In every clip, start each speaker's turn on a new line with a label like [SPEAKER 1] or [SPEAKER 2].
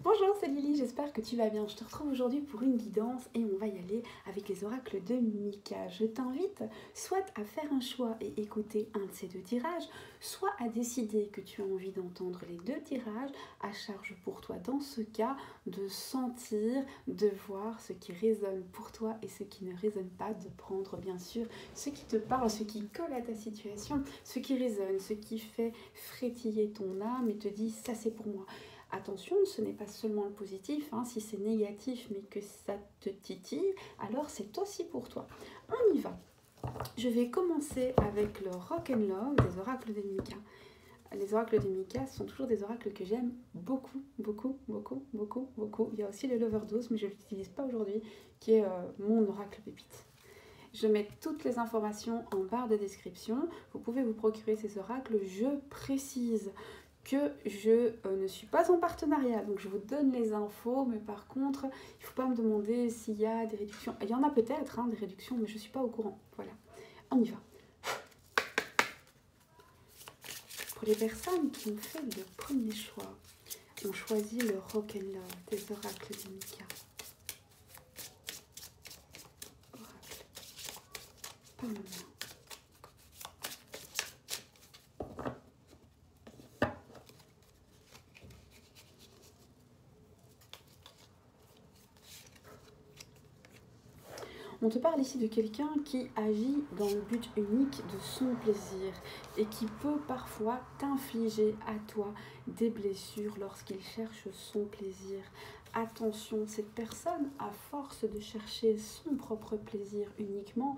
[SPEAKER 1] Bonjour, c'est Lily, j'espère que tu vas bien. Je te retrouve aujourd'hui pour une guidance et on va y aller avec les oracles de Mika. Je t'invite soit à faire un choix et écouter un de ces deux tirages, soit à décider que tu as envie d'entendre les deux tirages. À charge pour toi dans ce cas de sentir, de voir ce qui résonne pour toi et ce qui ne résonne pas, de prendre bien sûr ce qui te parle, ce qui colle à ta situation, ce qui résonne, ce qui fait frétiller ton âme et te dit ça c'est pour moi. Attention, ce n'est pas seulement le positif, hein, si c'est négatif mais que ça te titille, alors c'est aussi pour toi. On y va. Je vais commencer avec le Rock and Love des oracles de Mika. Les oracles de Mika sont toujours des oracles que j'aime beaucoup, beaucoup, beaucoup, beaucoup, beaucoup. Il y a aussi le Loverdose, mais je ne l'utilise pas aujourd'hui, qui est mon oracle pépite. Je mets toutes les informations en barre de description. Vous pouvez vous procurer ces oracles. Je précise que je ne suis pas en partenariat, donc je vous donne les infos, mais par contre, il ne faut pas me demander s'il y a des réductions. Il y en a peut-être, hein, des réductions, mais je ne suis pas au courant. Voilà, on y va. Pour les personnes qui ont fait le premier choix, ont choisi le Rock and Love des oracles de Mika. Oracle, par moment. On te parle ici de quelqu'un qui agit dans le but unique de son plaisir et qui peut parfois t'infliger à toi des blessures lorsqu'il cherche son plaisir. Attention, cette personne, à force de chercher son propre plaisir uniquement,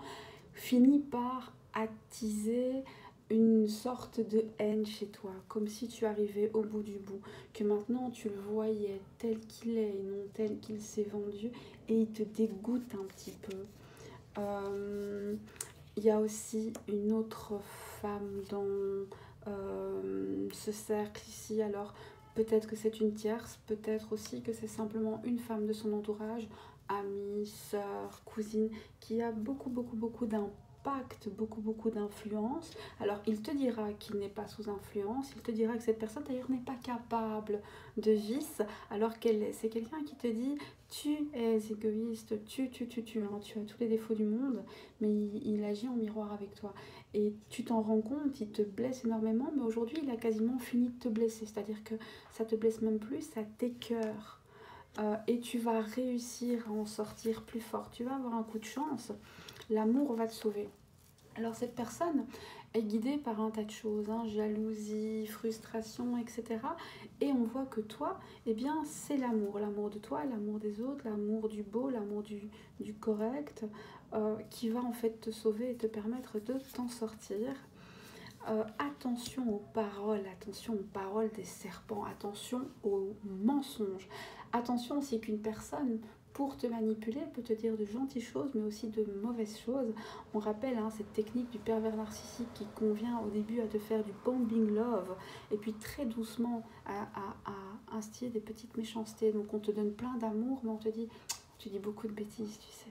[SPEAKER 1] finit par attiser une sorte de haine chez toi, comme si tu arrivais au bout du bout, que maintenant tu le voyais tel qu'il est et non tel qu'il s'est vendu, et il te dégoûte un petit peu. Il y a aussi une autre femme dans ce cercle ici, alors peut-être que c'est une tierce, peut-être aussi que c'est simplement une femme de son entourage, amie, sœur, cousine, qui a beaucoup d'impact, beaucoup d'influence. Alors il te dira qu'il n'est pas sous influence, il te dira que cette personne d'ailleurs n'est pas capable de vice, alors c'est quelqu'un qui te dit tu es égoïste, tu as tous les défauts du monde, mais il agit en miroir avec toi. Et tu t'en rends compte, il te blesse énormément, mais aujourd'hui il a quasiment fini de te blesser, c'est-à-dire que ça te blesse même plus, ça t'écœure. Et tu vas réussir à en sortir plus fort, tu vas avoir un coup de chance, l'amour va te sauver. Alors cette personne est guidée par un tas de choses, hein, jalousie, frustration, etc. Et on voit que toi, eh bien, c'est l'amour de toi, l'amour des autres, l'amour du beau, l'amour du correct, qui va en fait te sauver et te permettre de t'en sortir. Attention aux paroles des serpents, attention aux mensonges. Attention aussi qu'une personne, pour te manipuler, peut te dire de gentilles choses, mais aussi de mauvaises choses. On rappelle cette technique du pervers narcissique qui convient au début à te faire du bombing love, et puis très doucement à instiller des petites méchancetés. Donc on te donne plein d'amour, mais on te dit, tu dis beaucoup de bêtises, tu sais.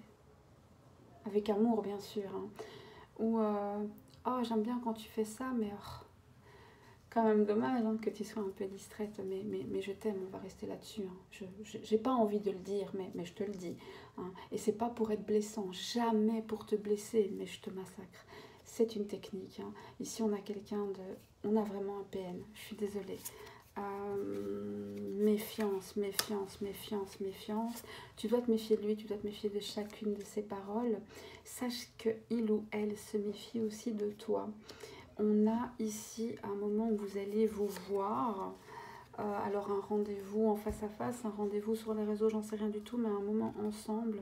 [SPEAKER 1] Avec amour, bien sûr. Hein. Ou... oh, j'aime bien quand tu fais ça, mais quand même dommage que tu sois un peu distraite, mais je t'aime, on va rester là-dessus. Hein. J'ai pas envie de le dire, mais je te le dis. Hein. Et c'est pas pour être blessant, jamais pour te blesser, mais je te massacre. C'est une technique. Hein. Ici, on a on a vraiment un PN, je suis désolée. Méfiance. Tu dois te méfier de lui, tu dois te méfier de chacune de ses paroles. Sache que il ou elle se méfie aussi de toi. On a ici un moment où vous allez vous voir. Alors un rendez-vous en face à face, un rendez-vous sur les réseaux, j'en sais rien du tout, mais un moment ensemble.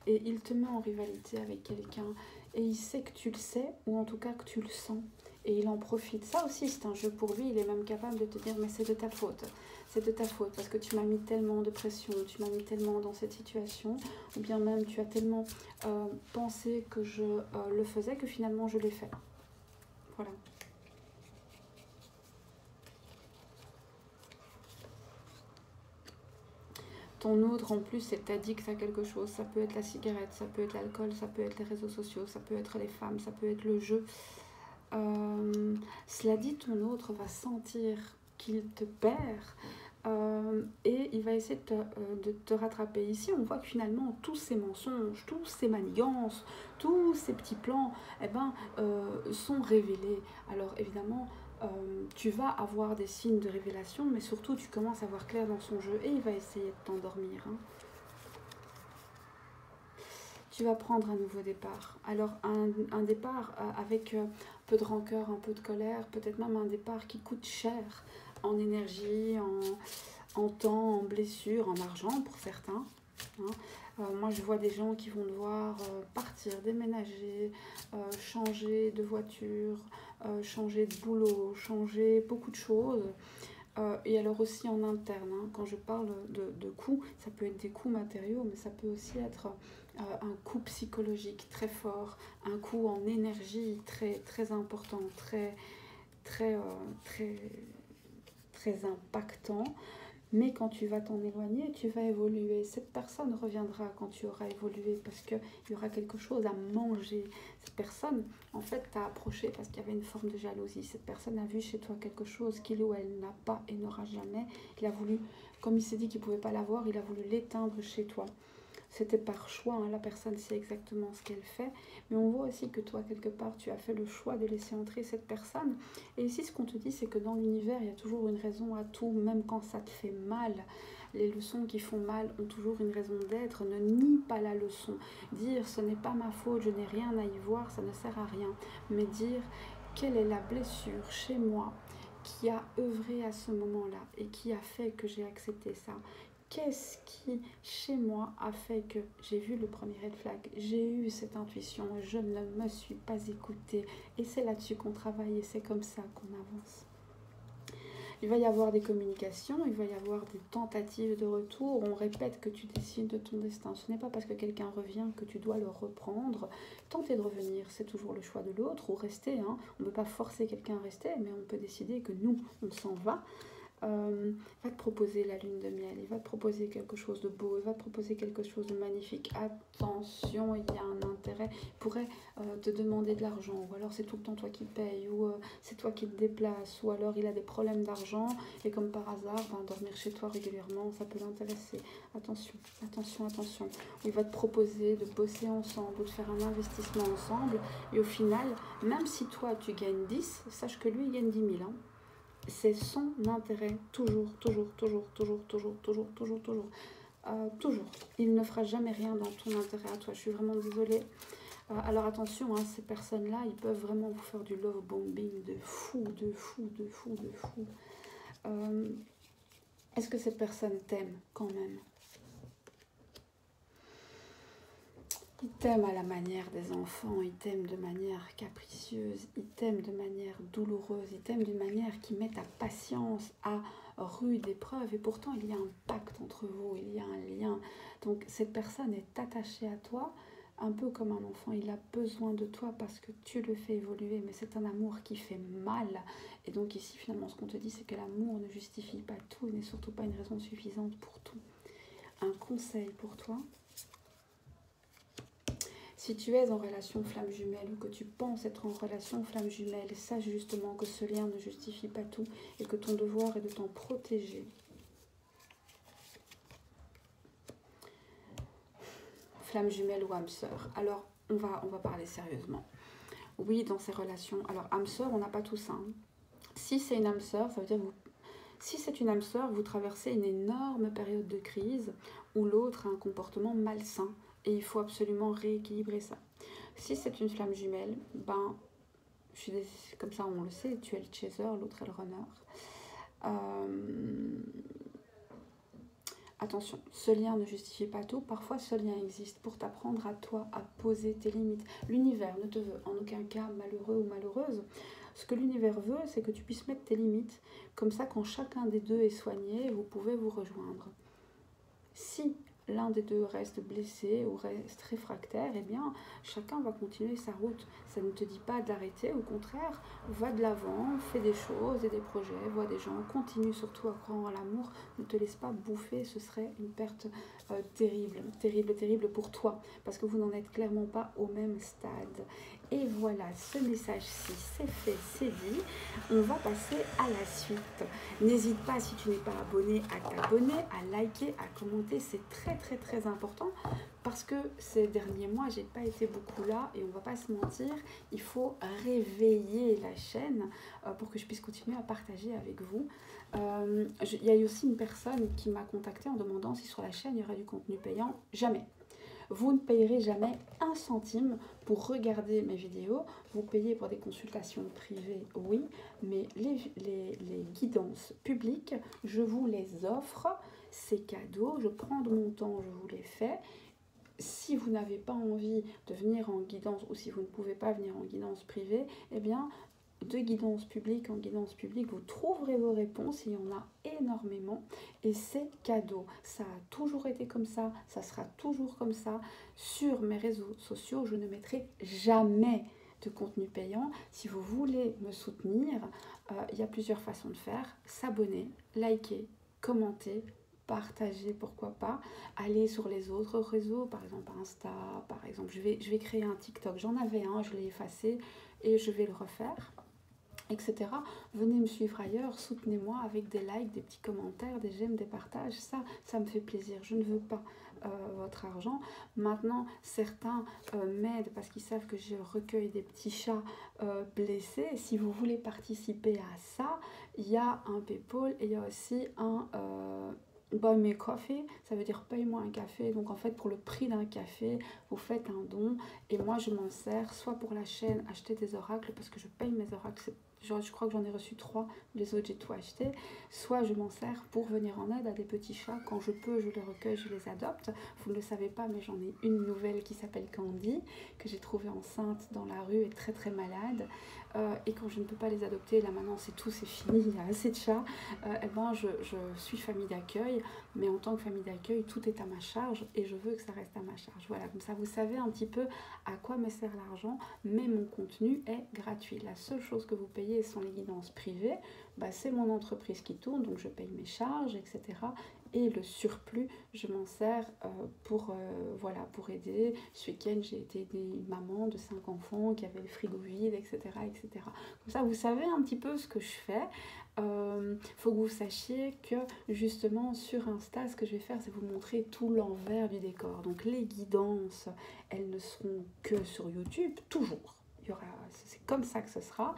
[SPEAKER 1] Et il te met en rivalité avec quelqu'un. Et il sait que tu le sais, ou en tout cas que tu le sens. Et il en profite. Ça aussi, c'est un jeu pour lui. Il est même capable de te dire, mais c'est de ta faute. C'est de ta faute parce que tu m'as mis tellement de pression, tu m'as mis tellement dans cette situation, ou bien même tu as tellement pensé que je le faisais que finalement je l'ai fait. Voilà. Ton autre, en plus, est addict à quelque chose. Ça peut être la cigarette, ça peut être l'alcool, ça peut être les réseaux sociaux, ça peut être les femmes, ça peut être le jeu. Cela dit, ton autre va sentir qu'il te perd et il va essayer de te rattraper. Ici, on voit que finalement, tous ces mensonges, tous ces manigances, tous ces petits plans, sont révélés. Alors évidemment, tu vas avoir des signes de révélation, mais surtout, tu commences à voir clair dans son jeu et il va essayer de t'endormir. Hein. Tu vas prendre un nouveau départ. Alors un départ avec un peu de rancœur, un peu de colère, peut-être même un départ qui coûte cher en énergie, en temps, en blessure, en argent pour certains. Hein. Moi je vois des gens qui vont devoir partir, déménager, changer de voiture, changer de boulot, changer beaucoup de choses. Et alors aussi en interne, hein, quand je parle de coûts, ça peut être des coûts matériaux, mais ça peut aussi être un coût psychologique très fort, un coût en énergie très, très important, très, très, très, très impactant. Mais quand tu vas t'en éloigner, tu vas évoluer. Cette personne reviendra quand tu auras évolué parce qu'il y aura quelque chose à manger. Cette personne, en fait, t'a approché parce qu'il y avait une forme de jalousie. Cette personne a vu chez toi quelque chose qu'il ou elle n'a pas et n'aura jamais. Il a voulu, comme il s'est dit qu'il ne pouvait pas l'avoir, il a voulu l'éteindre chez toi. C'était par choix, hein, la personne sait exactement ce qu'elle fait, mais on voit aussi que toi, quelque part, tu as fait le choix de laisser entrer cette personne. Et ici, ce qu'on te dit, c'est que dans l'univers, il y a toujours une raison à tout, même quand ça te fait mal. Les leçons qui font mal ont toujours une raison d'être. Ne nie pas la leçon. Dire « ce n'est pas ma faute, je n'ai rien à y voir », ça ne sert à rien. Mais dire « quelle est la blessure chez moi qui a œuvré à ce moment-là et qui a fait que j'ai accepté ça ?» Qu'est-ce qui, chez moi, a fait que j'ai vu le premier red flag, j'ai eu cette intuition, je ne me suis pas écoutée. Et c'est là-dessus qu'on travaille et c'est comme ça qu'on avance. Il va y avoir des communications, il va y avoir des tentatives de retour. On répète que tu décides de ton destin. Ce n'est pas parce que quelqu'un revient que tu dois le reprendre. Tenter de revenir, c'est toujours le choix de l'autre ou rester. Hein. On ne peut pas forcer quelqu'un à rester, mais on peut décider que nous, on s'en va. Va te proposer la lune de miel, il va te proposer quelque chose de beau, il va te proposer quelque chose de magnifique. Attention, il y a un intérêt. Il pourrait te demander de l'argent, ou alors c'est tout le temps toi qui payes, ou c'est toi qui te déplaces, ou alors il a des problèmes d'argent et comme par hasard, dormir chez toi régulièrement, ça peut l'intéresser. Attention, attention, attention. Il va te proposer de bosser ensemble ou de faire un investissement ensemble et au final, même si toi tu gagnes 10, sache que lui il gagne 10 000. Hein. C'est son intérêt, toujours, toujours, toujours, toujours, toujours, toujours, toujours, toujours, toujours. Il ne fera jamais rien dans ton intérêt à toi, je suis vraiment désolée. Alors attention, hein, ces personnes-là, ils peuvent vraiment vous faire du love bombing de fou, de fou, de fou, de fou. Est-ce que cette personne t'aime quand même ? Il t'aime à la manière des enfants, il t'aime de manière capricieuse, il t'aime de manière douloureuse, il t'aime d'une manière qui met ta patience à rude épreuve. Et pourtant, il y a un pacte entre vous, il y a un lien. Donc, cette personne est attachée à toi, un peu comme un enfant. Il a besoin de toi parce que tu le fais évoluer, mais c'est un amour qui fait mal. Et donc ici, finalement, ce qu'on te dit, c'est que l'amour ne justifie pas tout, il n'est surtout pas une raison suffisante pour tout. Un conseil pour toi. Si tu es en relation flamme jumelle ou que tu penses être en relation flamme jumelle, sache justement que ce lien ne justifie pas tout et que ton devoir est de t'en protéger. Flamme jumelle ou âme sœur. Alors, on va parler sérieusement. Oui, dans ces relations. Alors, âme sœur, on n'a pas tout ça. Hein. Si c'est une âme sœur, ça veut dire si c'est une âme sœur, vous traversez une énorme période de crise où l'autre a un comportement malsain. Et il faut absolument rééquilibrer ça. Si c'est une flamme jumelle, comme ça on le sait, tu es le chaser, l'autre est le runner. Attention, ce lien ne justifie pas tout. Parfois, ce lien existe pour t'apprendre à toi à poser tes limites. L'univers ne te veut en aucun cas malheureux ou malheureuse. Ce que l'univers veut, c'est que tu puisses mettre tes limites. Comme ça, quand chacun des deux est soigné, vous pouvez vous rejoindre. Si l'un des deux reste blessé ou reste réfractaire, eh bien, chacun va continuer sa route. Ça ne te dit pas d'arrêter, au contraire, va de l'avant, fais des choses et des projets, vois des gens, continue surtout à croire en l'amour, ne te laisse pas bouffer, ce serait une perte terrible, terrible, terrible pour toi, parce que vous n'en êtes clairement pas au même stade. Et voilà, ce message-ci, c'est fait, c'est dit. On va passer à la suite. N'hésite pas, si tu n'es pas abonné, à t'abonner, à liker, à commenter. C'est très, très, très important parce que ces derniers mois, j'ai pas été beaucoup là et on va pas se mentir, il faut réveiller la chaîne pour que je puisse continuer à partager avec vous. Il y a eu aussi une personne qui m'a contactée en demandant si sur la chaîne, il y aurait du contenu payant. Jamais. Vous ne payerez jamais un centime pour regarder mes vidéos. Vous payez pour des consultations privées, oui, mais les guidances publiques, je vous les offre. C'est cadeau, je prends de mon temps, je vous les fais. Si vous n'avez pas envie de venir en guidance ou si vous ne pouvez pas venir en guidance privée, eh bien, de guidance publique en guidance publique, vous trouverez vos réponses, il y en a énormément et c'est cadeau. Ça a toujours été comme ça sera toujours comme ça. Sur mes réseaux sociaux, je ne mettrai jamais de contenu payant. Si vous voulez me soutenir, il y a plusieurs façons de faire. S'abonner, liker, commenter, partager, pourquoi pas, aller sur les autres réseaux, par exemple Insta, par exemple, je vais créer un TikTok, j'en avais un, je l'ai effacé et je vais le refaire, etc. Venez me suivre ailleurs, soutenez-moi avec des likes, des petits commentaires, des j'aime, des partages, ça me fait plaisir, je ne veux pas votre argent. Maintenant, certains m'aident parce qu'ils savent que je recueille des petits chats blessés. Si vous voulez participer à ça, il y a un PayPal et il y a aussi un buy me coffee, ça veut dire paye-moi un café. Donc en fait, pour le prix d'un café, vous faites un don et moi je m'en sers soit pour la chaîne acheter des oracles parce que je paye mes oracles, je crois que j'en ai reçu 3, les autres j'ai tout acheté, soit je m'en sers pour venir en aide à des petits chats. Quand je peux, je les recueille, je les adopte. Vous ne le savez pas, mais j'en ai une nouvelle qui s'appelle Candy, que j'ai trouvée enceinte dans la rue et très très malade. Et quand je ne peux pas les adopter, là maintenant c'est tout, c'est fini, il y a assez de chats, et ben je suis famille d'accueil, mais en tant que famille d'accueil, tout est à ma charge et je veux que ça reste à ma charge. Voilà, comme ça vous savez un petit peu à quoi me sert l'argent, mais mon contenu est gratuit. La seule chose que vous payez sont les guidances privées, bah, c'est mon entreprise qui tourne, donc je paye mes charges, etc. Et le surplus, je m'en sers voilà, pour aider. Ce week-end, j'ai été aider une maman de 5 enfants qui avait le frigo vide, etc., etc. Comme ça, vous savez un petit peu ce que je fais. Faut que vous sachiez que justement sur Insta, ce que je vais faire, c'est vous montrer tout l'envers du décor. Donc les guidances, elles ne seront que sur YouTube, toujours. C'est comme ça que ce sera.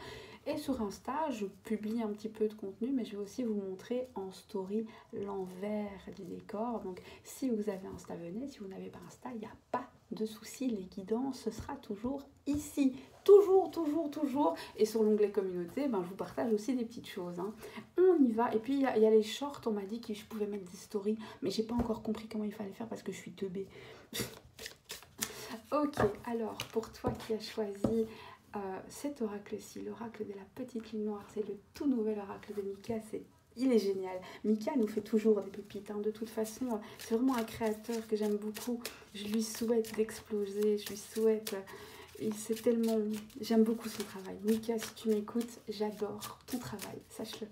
[SPEAKER 1] Et sur Insta, je publie un petit peu de contenu, mais je vais aussi vous montrer en story l'envers du décor. Donc si vous avez Insta, venez. Si vous n'avez pas Insta, il n'y a pas de souci. Les guidances, ce sera toujours ici. Toujours, toujours, toujours. Et sur l'onglet communauté, ben, je vous partage aussi des petites choses. Hein. On y va. Et puis, il y a les shorts. On m'a dit que je pouvais mettre des stories, mais j'ai pas encore compris comment il fallait faire parce que je suis teubée. Ok, alors, pour toi qui as choisi cet oracle-ci, l'oracle de la petite ligne noire, c'est le tout nouvel oracle de Mika, il est génial. Mika nous fait toujours des pépites. Hein. De toute façon, c'est vraiment un créateur que j'aime beaucoup. Je lui souhaite d'exploser, je lui souhaite... c'est tellement... J'aime beaucoup son travail. Mika, si tu m'écoutes, j'adore ton travail, sache-le.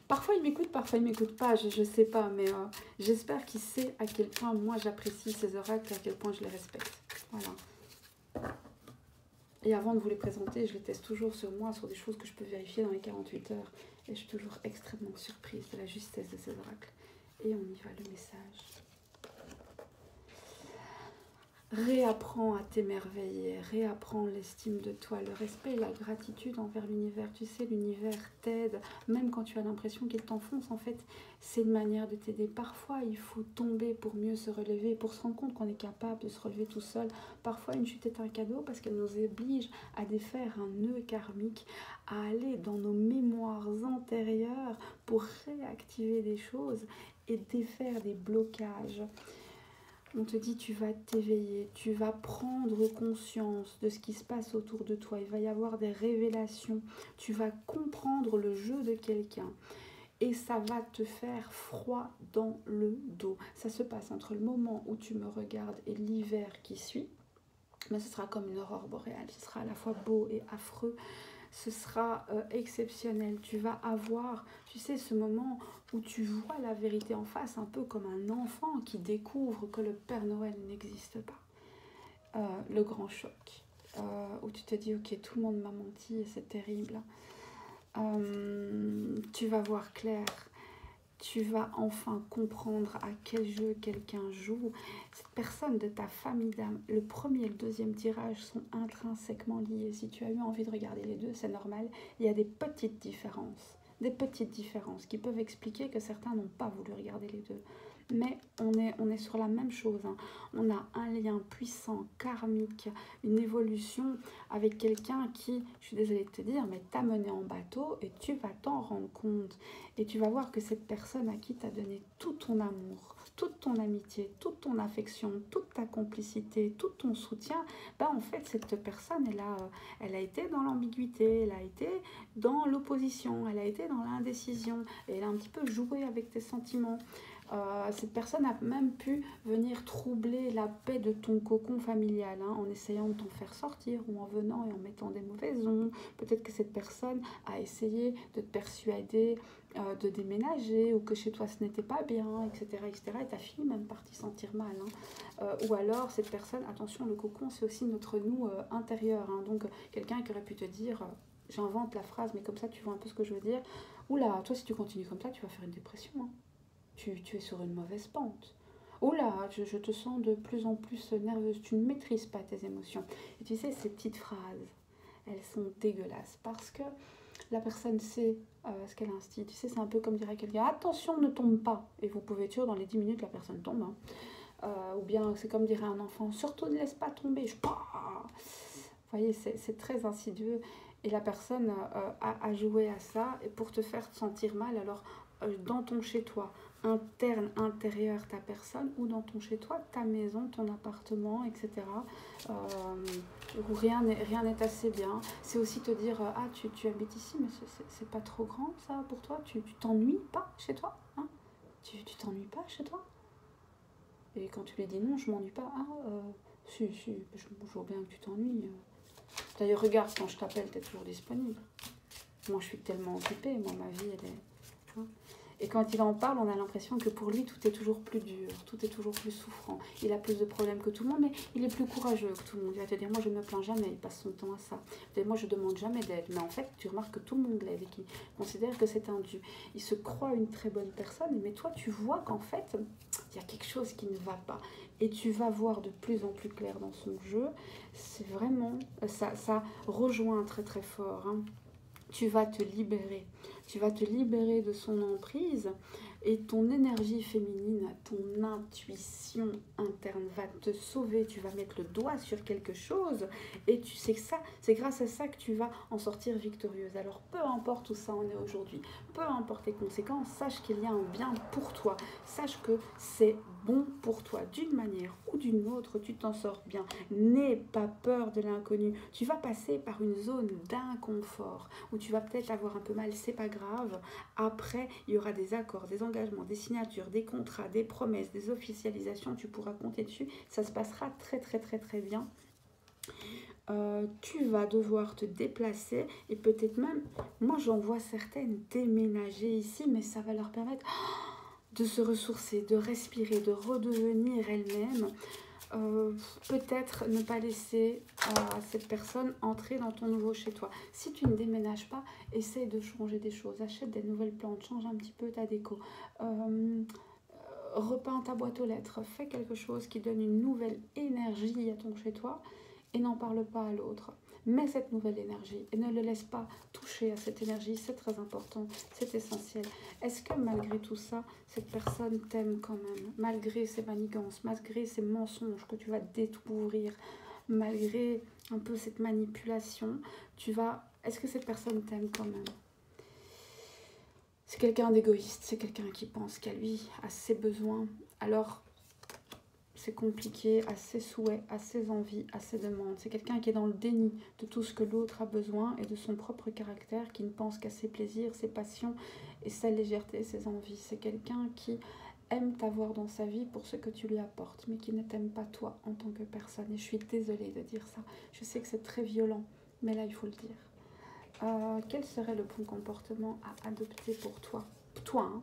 [SPEAKER 1] Parfois il m'écoute, parfois il m'écoute pas, je sais pas, mais j'espère qu'il sait à quel point moi j'apprécie ces oracles, à quel point je les respecte. Voilà. Et avant de vous les présenter, je les teste toujours sur moi, sur des choses que je peux vérifier dans les 48 heures. Et je suis toujours extrêmement surprise de la justesse de ces oracles. Et on y va, le message. Réapprends à t'émerveiller, réapprends l'estime de toi, le respect et la gratitude envers l'univers. Tu sais, l'univers t'aide, même quand tu as l'impression qu'il t'enfonce. En fait, c'est une manière de t'aider. Parfois, il faut tomber pour mieux se relever, pour se rendre compte qu'on est capable de se relever tout seul. Parfois, une chute est un cadeau parce qu'elle nous oblige à défaire un nœud karmique, à aller dans nos mémoires antérieures pour réactiver des choses et défaire des blocages. On te dit, tu vas t'éveiller, tu vas prendre conscience de ce qui se passe autour de toi. Il va y avoir des révélations. Tu vas comprendre le jeu de quelqu'un. Et ça va te faire froid dans le dos. Ça se passe entre le moment où tu me regardes et l'hiver qui suit. Mais ce sera comme une aurore boréale. Ce sera à la fois beau et affreux. Ce sera exceptionnel. Tu vas avoir, tu sais, ce moment où tu vois la vérité en face, un peu comme un enfant qui découvre que le Père Noël n'existe pas. le grand choc, où tu te dis, ok, tout le monde m'a menti et c'est terrible. Tu vas voir clair, tu vas enfin comprendre à quel jeu quelqu'un joue. Cette personne de ta famille d'âme, le premier et le deuxième tirage sont intrinsèquement liés. Si tu as eu envie de regarder les deux, c'est normal. Il y a des petites différences. Des petites différences qui peuvent expliquer que certains n'ont pas voulu regarder les deux. Mais on est sur la même chose. Hein. On a un lien puissant, karmique, une évolution avec quelqu'un qui, je suis désolée de te dire, mais t'a mené en bateau et tu vas t'en rendre compte. Et tu vas voir que cette personne à qui t'as donné tout ton amour, toute ton amitié, toute ton affection, toute ta complicité, tout ton soutien, bah en fait cette personne elle a été dans l'ambiguïté, elle a été dans l'opposition, elle a été dans l'indécision, et elle a un petit peu joué avec tes sentiments. Cette personne a même pu venir troubler la paix de ton cocon familial, hein, en essayant de t'en faire sortir ou en venant et en mettant des mauvaises ondes. Peut-être que cette personne a essayé de te persuader de déménager ou que chez toi ce n'était pas bien, etc., etc. Et ta fille même par t'y sentir mal. Hein. Ou alors cette personne, attention, le cocon c'est aussi notre nous intérieur. Hein, donc quelqu'un qui aurait pu te dire, j'invente la phrase, mais comme ça tu vois un peu ce que je veux dire. Oula, toi si tu continues comme ça, tu vas faire une dépression. Hein. Tu es sur une mauvaise pente. Oh là, je te sens de plus en plus nerveuse, tu ne maîtrises pas tes émotions. Et tu sais, ces petites phrases, elles sont dégueulasses parce que la personne sait ce qu'elle instille. Tu sais, c'est un peu comme dirait quelqu'un, attention, ne tombe pas. Et vous pouvez être sûr, dans les 10 minutes, la personne tombe. Hein. Ou bien, c'est comme dirait un enfant, surtout ne laisse pas tomber. Vous voyez, c'est très insidieux. Et la personne a joué à ça et pour te faire te sentir mal. Alors, dans ton chez-toi, interne, intérieur, ta personne, ou dans ton chez-toi, ta maison, ton appartement, etc. Où rien n'est assez bien. C'est aussi te dire, ah, tu habites ici, mais c'est pas trop grand, ça, pour toi. Tu t'ennuies pas chez toi, hein. Tu t'ennuies pas chez toi. Et quand tu lui dis non, je m'ennuie pas. Ah, si, je vois bien que tu t'ennuies. D'ailleurs, regarde, quand je t'appelle, t'es toujours disponible. Moi, je suis tellement occupée. Moi, ma vie, elle est... Tu vois. Et quand il en parle, on a l'impression que pour lui, tout est toujours plus dur, tout est toujours plus souffrant. Il a plus de problèmes que tout le monde, mais il est plus courageux que tout le monde. Il va te dire, moi, je ne me plains jamais, il passe son temps à ça. Et moi, je ne demande jamais d'aide. Mais en fait, tu remarques que tout le monde l'aide et qu'il considère que c'est un dû. Il se croit une très bonne personne, mais toi, tu vois qu'en fait, il y a quelque chose qui ne va pas. Et tu vas voir de plus en plus clair dans son jeu. C'est vraiment... Ça rejoint très très fort, hein. Tu vas te libérer. Tu vas te libérer de son emprise et ton énergie féminine, ton intuition interne va te sauver. Tu vas mettre le doigt sur quelque chose et tu sais que ça, c'est grâce à ça que tu vas en sortir victorieuse. Alors peu importe où ça en est aujourd'hui, peu importe les conséquences, sache qu'il y a un bien pour toi. Sache que c'est bon pour toi. D'une manière ou d'une autre, tu t'en sors bien. N'aie pas peur de l'inconnu. Tu vas passer par une zone d'inconfort où tu vas peut-être avoir un peu mal, c'est pas grave. Après, il y aura des accords, des engagements, des signatures, des contrats, des promesses, des officialisations, tu pourras compter dessus. Ça se passera très très très très bien. Tu vas devoir te déplacer et peut-être même, moi j'en vois certaines déménager ici, mais ça va leur permettre de se ressourcer, de respirer, de redevenir elle-même. Peut-être ne pas laisser cette personne entrer dans ton nouveau chez toi. Si tu ne déménages pas, essaye de changer des choses. Achète des nouvelles plantes, change un petit peu ta déco. Repeins ta boîte aux lettres. Fais quelque chose qui donne une nouvelle énergie à ton chez toi et n'en parle pas à l'autre. Mets cette nouvelle énergie et ne le laisse pas toucher à cette énergie, c'est très important, c'est essentiel. Est-ce que malgré tout ça, cette personne t'aime quand même, malgré ses manigances, malgré ses mensonges que tu vas découvrir, malgré un peu cette manipulation, est-ce que cette personne t'aime quand même? C'est quelqu'un d'égoïste, c'est quelqu'un qui pense qu'à lui, à ses besoins, alors c'est compliqué, à ses souhaits, à ses envies, à ses demandes. C'est quelqu'un qui est dans le déni de tout ce que l'autre a besoin et de son propre caractère, qui ne pense qu'à ses plaisirs, ses passions et sa légèreté, ses envies. C'est quelqu'un qui aime t'avoir dans sa vie pour ce que tu lui apportes, mais qui ne t'aime pas toi en tant que personne. Et je suis désolée de dire ça. Je sais que c'est très violent, mais là, il faut le dire. Quel serait le bon comportement à adopter pour toi? Toi, hein.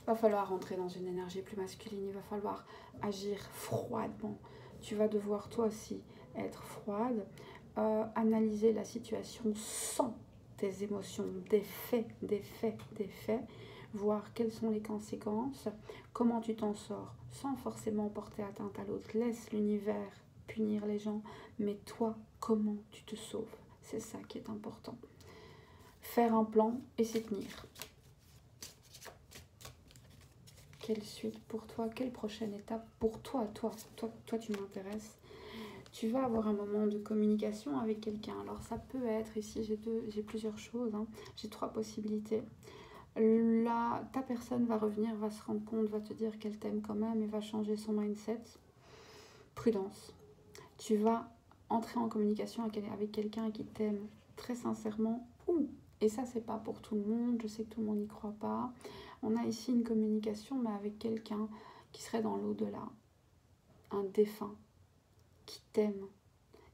[SPEAKER 1] Il va falloir rentrer dans une énergie plus masculine, il va falloir agir froidement. tu vas devoir toi aussi être froide, analyser la situation sans tes émotions, des faits, voir quelles sont les conséquences, comment tu t'en sors, sans forcément porter atteinte à l'autre. Laisse l'univers punir les gens, mais toi, comment tu te sauves? C'est ça qui est important. Faire un plan et s'y tenir. Quelle suite pour toi? Quelle prochaine étape pour toi? Toi, tu m'intéresses. Tu vas avoir un moment de communication avec quelqu'un. Alors ça peut être, ici j'ai plusieurs choses, hein. J'ai 3 possibilités. Là, ta personne va revenir, va se rendre compte, va te dire qu'elle t'aime quand même et va changer son mindset. Prudence. Tu vas entrer en communication avec quelqu'un qui t'aime très sincèrement, ou, et ça c'est pas pour tout le monde, je sais que tout le monde n'y croit pas, on a ici une communication mais avec quelqu'un qui serait dans l'au-delà, un défunt qui t'aime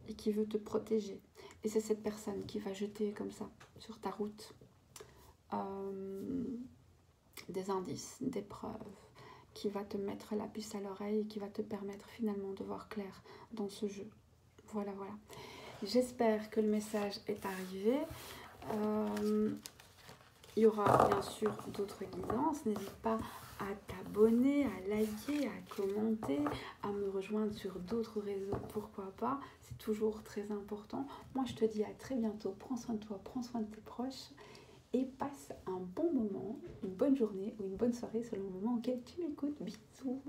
[SPEAKER 1] et qui veut te protéger, et c'est cette personne qui va jeter comme ça sur ta route des indices, des preuves, qui va te mettre la puce à l'oreille et qui va te permettre finalement de voir clair dans ce jeu. Voilà. J'espère que le message est arrivé. Il y aura bien sûr d'autres guidances. N'hésite pas à t'abonner, à liker, à commenter, à me rejoindre sur d'autres réseaux, pourquoi pas. C'est toujours très important. Moi, je te dis à très bientôt. Prends soin de toi, prends soin de tes proches et passe un bon moment, une bonne journée ou une bonne soirée selon le moment auquel tu m'écoutes. Bisous.